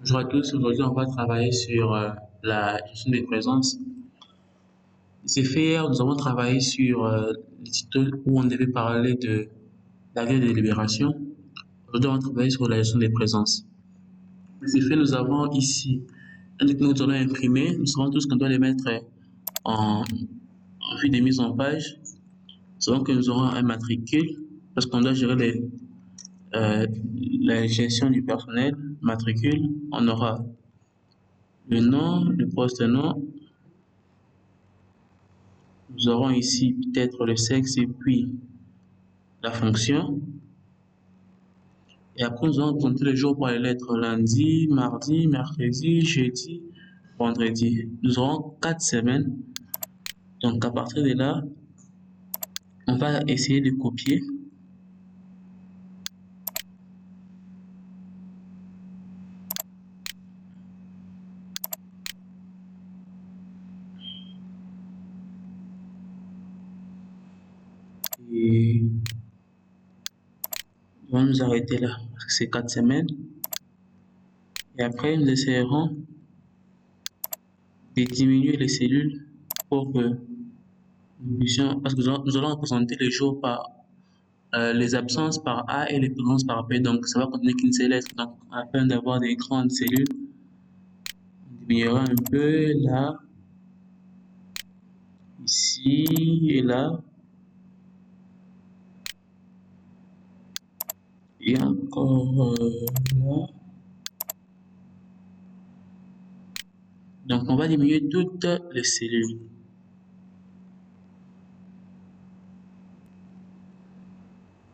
Bonjour à tous, aujourd'hui on va travailler sur la gestion des présences. C'est fait hier, nous avons travaillé sur les titres où on devait parler de la guerre de libération. Aujourd'hui on va travailler sur la gestion des présences. C'est fait, nous avons ici un document que nous allons imprimer. Nous savons tous qu'on doit les mettre en, en vue de mise en page. Nous savons que nous aurons un matricule parce qu'on doit gérer la gestion du personnel. Matricule, on aura le nom, le poste nom. Nous aurons ici peut-être le sexe et puis la fonction. Et après, nous allons compter les jours pour les lettres lundi, mardi, mercredi, jeudi, vendredi. Nous aurons 4 semaines. Donc, à partir de là, on va essayer de copier. Et on va nous arrêter là, parce que c'est 4 semaines. Et après, nous essayerons de diminuer les cellules pour que nous puissions, parce que nous allons représenter les jours par les absences par A et les présences par B, donc ça va contenir qu'une seule lettre. Donc, afin d'avoir des grandes cellules, on diminuera un peu là, ici et là, et encore là. Donc, on va diminuer toutes les cellules.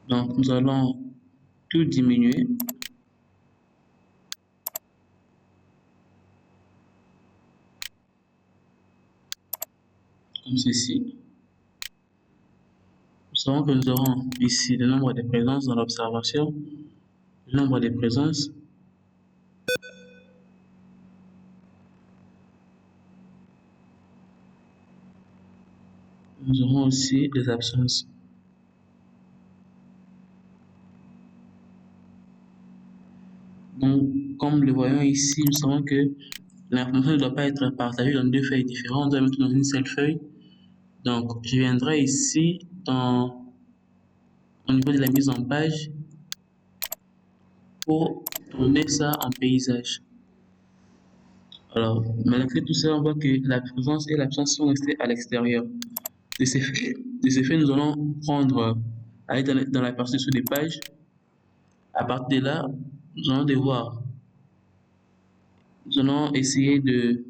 Donc, nous allons tout diminuer. Comme ceci. Nous savons que nous aurons ici le nombre de présences dans l'observation, le nombre de présences. Nous aurons aussi les absences. Donc, comme le voyons ici, nous savons que l'information ne doit pas être partagée dans deux feuilles différentes, on doit mettre dans une seule feuille. Donc, je viendrai ici au niveau de la mise en page pour tourner ça en paysage. Alors, malgré tout ça, on voit que la présence et l'absence sont restées à l'extérieur. De ces faits, nous allons aller dans la partie sous des pages. À partir de là, nous allons essayer de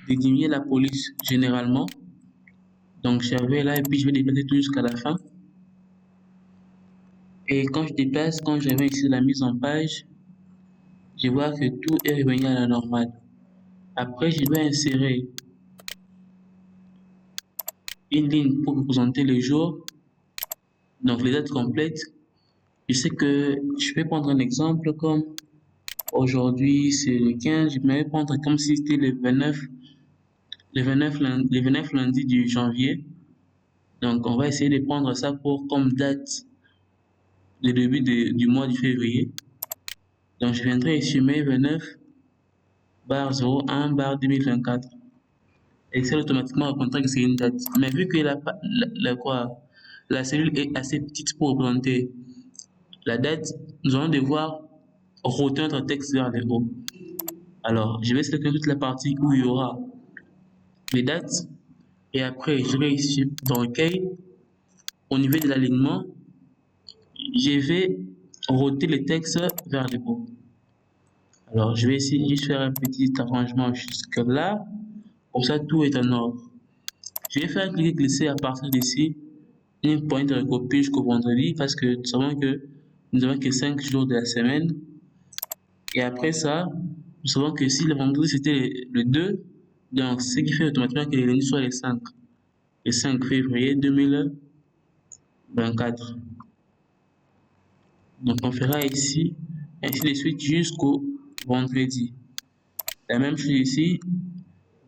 diminuer la police généralement. Donc, je vais là et puis je vais déplacer tout jusqu'à la fin. Et quand je déplace, quand je viens ici la mise en page, je vois que tout est revenu à la normale. Après, je vais insérer une ligne pour représenter les jours, donc les dates complètes. Je sais que je vais prendre un exemple comme aujourd'hui c'est le 15, je vais prendre comme si c'était le 29, le 29 lundi du janvier. Donc on va essayer de prendre ça pour comme date le début du mois de février. Donc je viendrai ici mai 29 bar 01 bar 2024. Excel automatiquement reconnaîtra que c'est une date. Mais vu que la cellule est assez petite pour représenter la date, nous allons devoir router notre texte vers le haut. Alors, je vais sélectionner toute la partie où il y aura les dates. Et après, je vais ici dans recueil. Au niveau de l'alignement, je vais router le texte vers le haut. Alors, je vais essayer juste faire un petit arrangement jusque là. Comme ça, tout est en ordre. Je vais faire cliquer glisser à partir d'ici une pointe de recopier jusqu'au vendredi parce que nous savons que nous n'avons que 5 jours de la semaine. Et après ça, nous savons que si le vendredi c'était le 2, donc ce qui fait automatiquement que le lundi soit le 5 février 2024. Donc on fera ici, ainsi de suite jusqu'au vendredi. La même chose ici,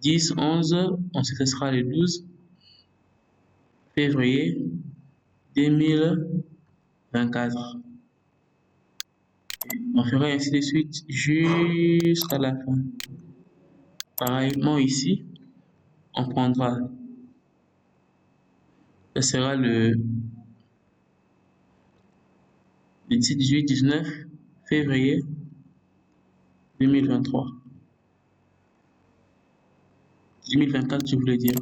10, 11, ensuite ce sera le 12 février 2024. 24. On fera ainsi de suite jusqu'à la fin. Pareillement ici, on prendra, ce sera le 17, 18, 19 février 2023. 2024, je voulais dire.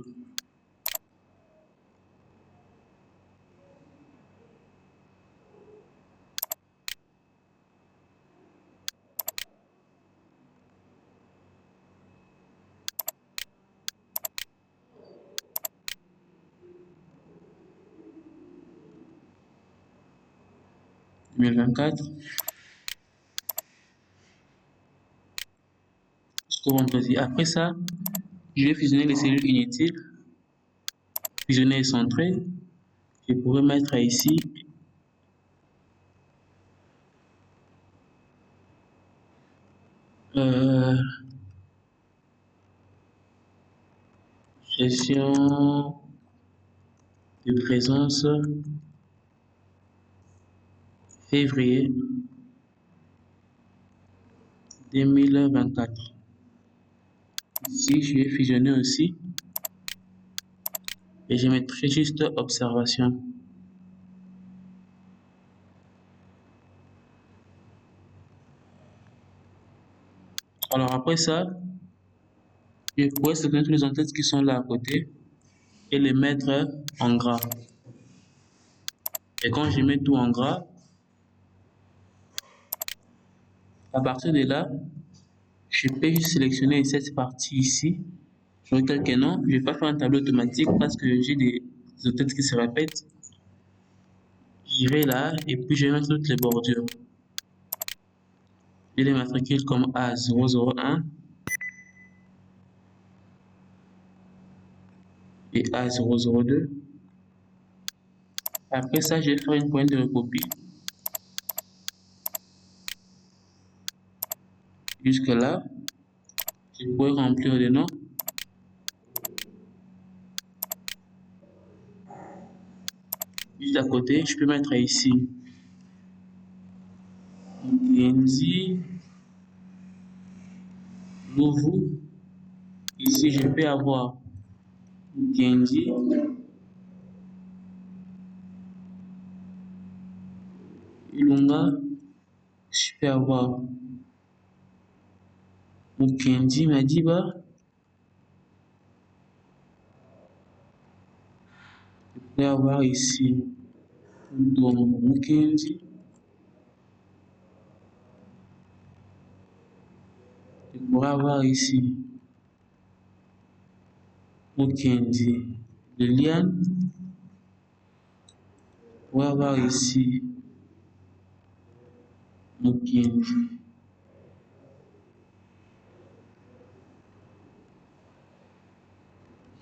Jusqu'au vendredi. Après ça, je vais fusionner les cellules inutiles, fusionner et centrer. Je pourrais mettre ici gestion de présence février 2024. Ici, je vais fusionner aussi et je mettrai juste observation. Alors après ça, je pourrais sélectionner tous les en-têtes qui sont là à côté et les mettre en gras. Et quand je mets tout en gras, à partir de là, je peux juste sélectionner cette partie ici. Je regarde que non, je ne vais pas faire un tableau automatique parce que j'ai des en-têtes qui se répètent. J'irai là et puis je vais mettre toutes les bordures. Je les matricule comme A001 et A002. Après ça, je vais faire une pointe de recopie. Jusque là, je pourrais remplir les noms. Juste à côté, je peux mettre ici Mukendi, nouveau. Ici, je peux avoir Mukendi, Ilunga. Je peux avoir Mukendi Madiba. Je peux avoir ici Mukendi. Je pourrais avoir ici Mukendi Liliane. Je pourrais avoir ici Mukendi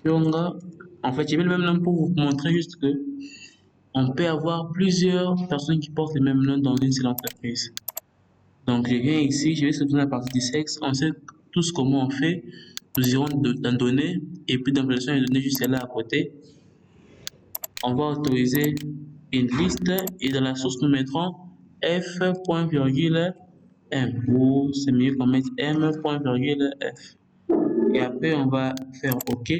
Kyonga. En fait, j'ai mis le même nom pour vous montrer juste que on peut avoir plusieurs personnes qui portent le même nom dans une seule entreprise. Donc, je viens ici, je vais sélectionner la partie du sexe. On sait tous comment on fait. Nous irons dans données et puis dans version de données juste là à côté. On va autoriser une liste et dans la source nous mettrons f.m ou c'est mieux qu'on mette m.f. Et après, on va faire OK.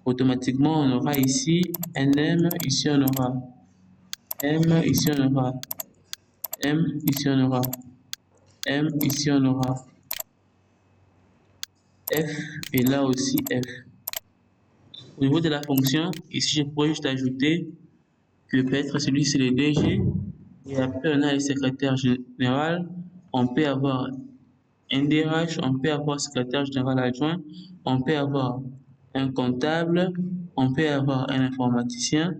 Automatiquement, on aura ici NM, ici on aura M, ici on aura M, ici on aura M, ici on aura F et là aussi F. Au niveau de la fonction, ici je pourrais juste ajouter que peut-être celui c'est le DG et après on a le secrétaire général. On peut avoir un DRH, on peut avoir secrétaire général adjoint, on peut avoir un comptable, on peut avoir un informaticien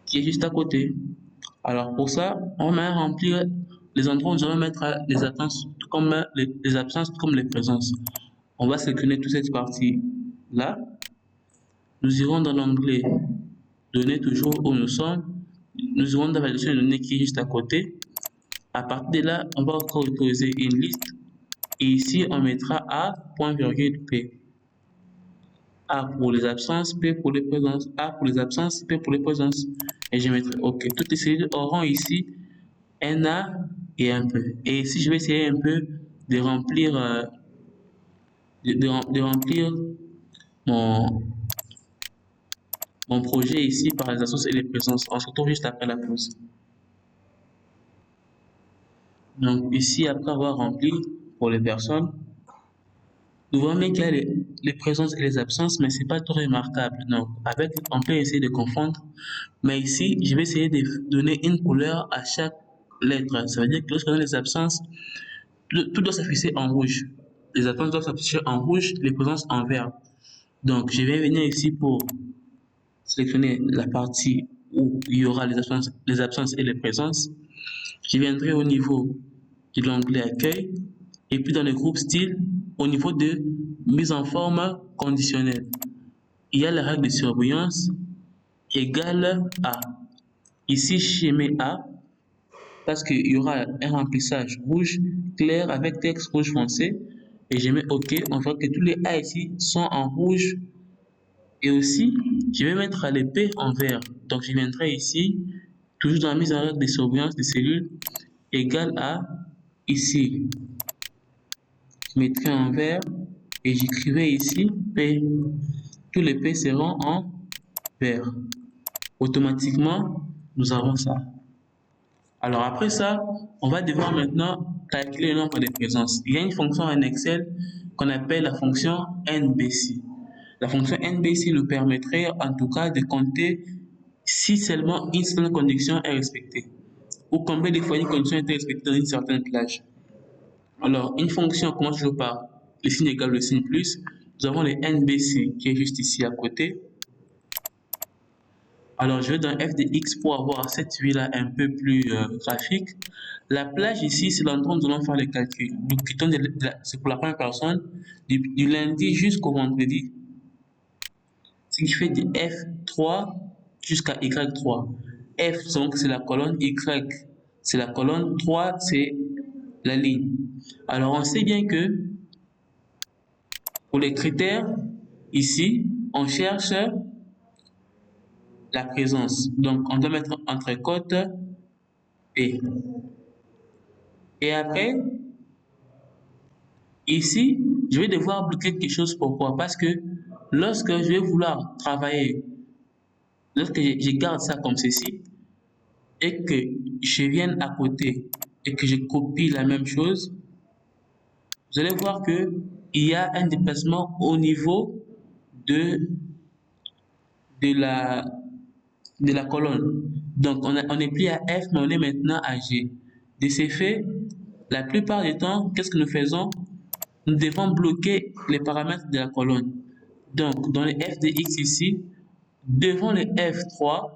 qui est juste à côté. Alors pour ça, on va remplir les endroits où nous allons mettre les absences comme les présences. On va sélectionner toute cette partie-là. Nous irons dans l'onglet Données toujours où nous sommes. Nous irons dans la validation de données qui est juste à côté. À partir de là, on va encore autoriser une liste. Et ici, on mettra A.P. A pour les absences, P pour les présences. A pour les absences, P pour les présences. Et je mettrai OK. Toutes les cellules auront ici un A et un P. Et ici, je vais essayer un peu de remplir, de remplir mon, mon projet ici par les absences et les présences. On se retrouve juste après la pause. Donc ici, après avoir rempli pour les personnes, nous voyons bien qu'il y a les présences et les absences, mais c'est pas trop remarquable. Donc, on peut essayer de confondre. Mais ici, je vais essayer de donner une couleur à chaque lettre. Ça veut dire que lorsqu'on a les absences, tout doit s'afficher en rouge. Les absences doivent s'afficher en rouge, les présences en vert. Donc, je vais venir ici pour sélectionner la partie où il y aura les absences et les présences. Je viendrai au niveau de l'onglet accueil et puis dans le groupe style, au niveau de mise en forme conditionnelle, il y a la règle de surveillance égale à. Ici, je mets A parce qu'il y aura un remplissage rouge clair avec texte rouge foncé et je mets OK. On voit que tous les A ici sont en rouge et aussi, je vais mettre les P en vert. Donc, je viendrai ici, toujours dans la mise en règle de surveillance des cellules, égale à ici. Je mettrai en vert et j'écrivais ici P. Tous les P seront en vert. Automatiquement, nous avons ça. Alors après ça, on va devoir maintenant calculer le nombre de présences. Il y a une fonction en Excel qu'on appelle la fonction NBC. La fonction NBC nous permettrait en tout cas de compter si seulement une seule condition est respectée ou combien de fois une condition est respectée dans une certaine plage. Alors, une fonction commence toujours par le signe égal, le signe plus. Nous avons le NBC qui est juste ici à côté. Alors, je vais dans f de x pour avoir cette vue-là un peu plus graphique. La plage ici, c'est l'endroit où nous allons faire le calcul. Nous quittons, c'est pour la première personne, du lundi jusqu'au vendredi. Ce qui fait de F3 jusqu'à Y3. F, donc, c'est la colonne, Y, c'est la colonne, 3, c'est la ligne. Alors, on sait bien que pour les critères, ici, on cherche la présence. Donc, on doit mettre entre côtes P. Et après, ici, je vais devoir bloquer quelque chose. Pourquoi? Parce que lorsque je vais vouloir travailler, lorsque je garde ça comme ceci, et que je vienne à côté et que je copie la même chose, vous allez voir que il y a un déplacement au niveau de la colonne. Donc, on n'est plus à F, mais on est maintenant à G. De ces faits, la plupart du temps, qu'est-ce que nous faisons? Nous devons bloquer les paramètres de la colonne. Donc, dans les F de X ici, devant les F3,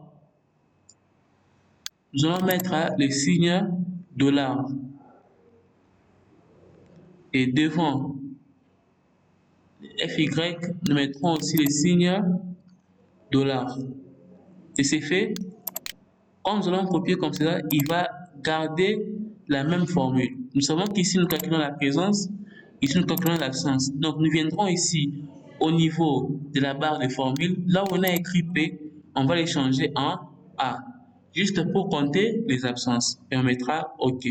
nous allons mettre le signe $. Et devant FY, nous mettrons aussi le signe $. Et c'est fait. Quand nous allons copier comme cela, il va garder la même formule. Nous savons qu'ici, nous calculons la présence, ici, nous calculons l'absence. Donc, nous viendrons ici au niveau de la barre de formule. Là où on a écrit P, on va les changer en A, juste pour compter les absences. Et on mettra OK.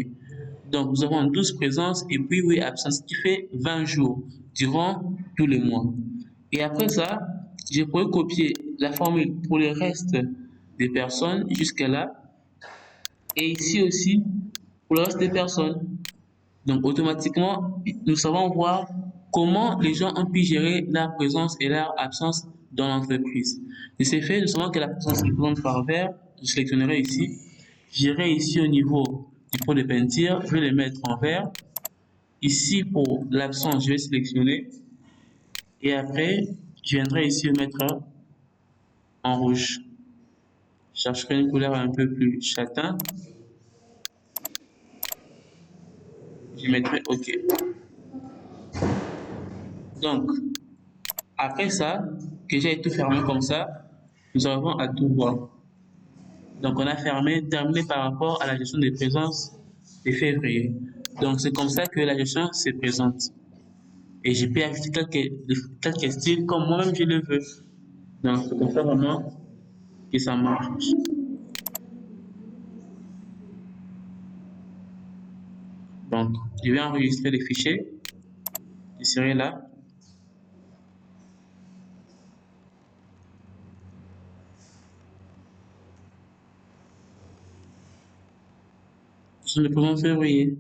Donc, nous avons 12 présences et puis 8 absences, qui fait 20 jours durant tous les mois. Et après ça, je pourrais copier la formule pour le reste des personnes jusqu'à là. Et ici aussi, pour le reste des personnes. Donc, automatiquement, nous savons voir comment les gens ont pu gérer leur présence et leur absence dans l'entreprise. De ces faits, nous savons que la présence est présente par vert. Je sélectionnerai ici. J'irai ici au niveau du pot de peinture. Je vais le mettre en vert. Ici, pour l'absence, je vais sélectionner. Et après, je viendrai ici le mettre en rouge. Je chercherai une couleur un peu plus châtain. Je mettrai OK. Donc, après ça, que j'ai tout fermé comme ça, nous avons à tout voir. Donc, on a terminé par rapport à la gestion des présences de février. Donc, c'est comme ça que la gestion se présente. et je peux ajouter quelques styles comme moi-même je le veux. Donc, c'est comme ça vraiment que ça marche. Donc, je vais enregistrer le fichier. Je serai là. C'est le 1er février.